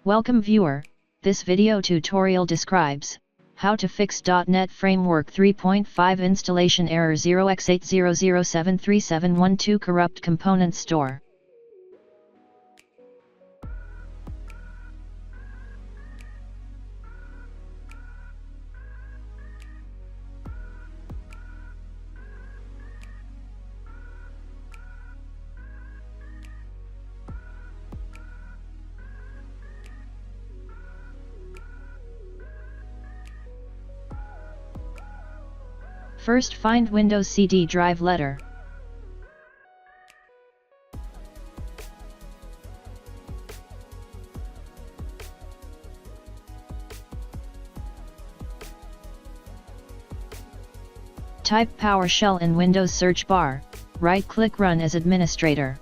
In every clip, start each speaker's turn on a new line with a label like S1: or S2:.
S1: Welcome viewer, this video tutorial describes how to fix .NET Framework 3.5 installation error 0x80073712 corrupt component store. First, find Windows CD drive letter. Type PowerShell in Windows search bar, right-click Run as administrator.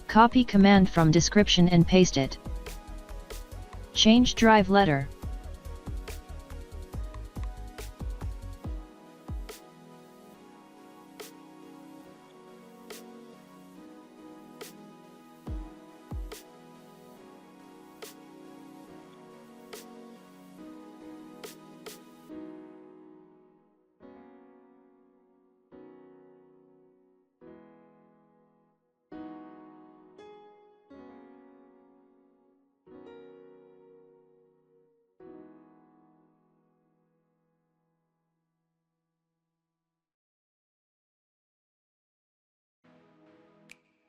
S1: Copy command from description and paste it. Change drive letter.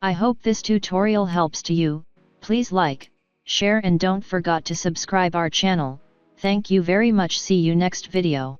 S1: I hope this tutorial helps to you. Please like, share and don't forget to subscribe our channel. Thank you very much. See you next video.